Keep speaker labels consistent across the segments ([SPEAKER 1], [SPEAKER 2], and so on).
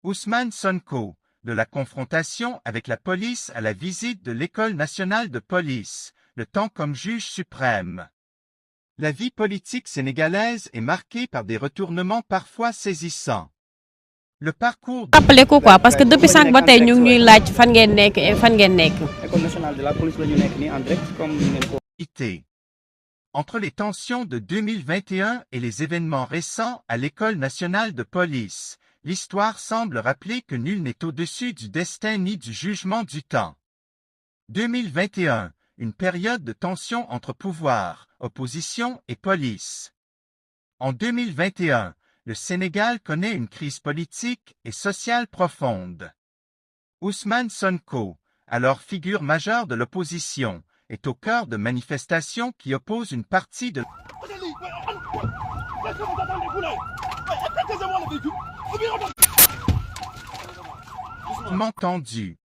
[SPEAKER 1] Ousmane Sonko, de la confrontation avec la police à la visite de l'École nationale de police, le temps comme juge suprême. La vie politique sénégalaise est marquée par des retournements parfois saisissants. Le parcours
[SPEAKER 2] rappelé ko quoi parce que depuis sànq ba tey ñu ngi ñuy laaj fan ngeen nekk et fan ngeen nekk.
[SPEAKER 3] École nationale de la police la ñu nekk nii en direct comme ni ngeen ko.
[SPEAKER 1] Entre les tensions de 2021 et les événements récents à l'École nationale de police, l'histoire semble rappeler que nul n'est au-dessus du destin ni du jugement du temps. 2021, une période de tension entre pouvoir, opposition et police. En 2021, le Sénégal connaît une crise politique et sociale profonde. Ousmane Sonko, alors figure majeure de l'opposition, est au cœur de manifestations qui opposent une partie de tendu.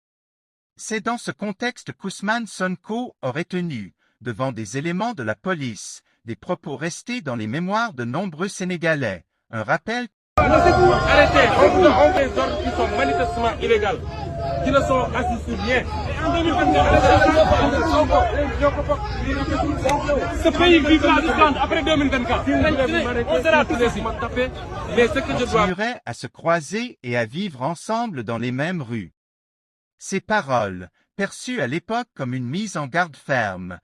[SPEAKER 1] C'est dans ce contexte qu'Ousmane Sonko aurait tenu, devant des éléments de la police, des propos restés dans les mémoires de nombreux Sénégalais. Un rappel.
[SPEAKER 4] Arrêtez, on des ordres qui sont manifestement illégaux, qui ne sont assis sur rien. Ce pays vivra après 2024. On sera tous ici. Mais ce que je dois
[SPEAKER 1] à se croiser et à vivre ensemble dans les mêmes rues. Ces paroles, perçues à l'époque comme une mise en garde ferme.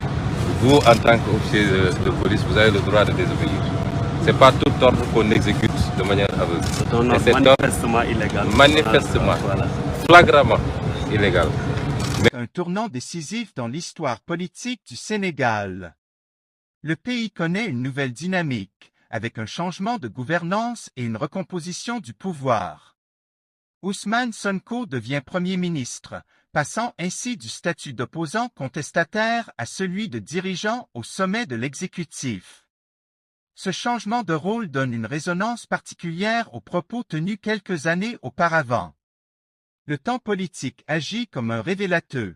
[SPEAKER 5] Vous, en tant qu'officier de police, vous avez le droit de désobéir. Ce n'est pas tout ordre qu'on exécute de manière aveugle.
[SPEAKER 3] C'est manifestement illégal.
[SPEAKER 5] Manifestement, flagramment illégal.
[SPEAKER 1] Un tournant décisif dans l'histoire politique du Sénégal. Le pays connaît une nouvelle dynamique, avec un changement de gouvernance et une recomposition du pouvoir. Ousmane Sonko devient Premier ministre, passant ainsi du statut d'opposant contestataire à celui de dirigeant au sommet de l'exécutif. Ce changement de rôle donne une résonance particulière aux propos tenus quelques années auparavant. Le temps politique agit comme un révélateur.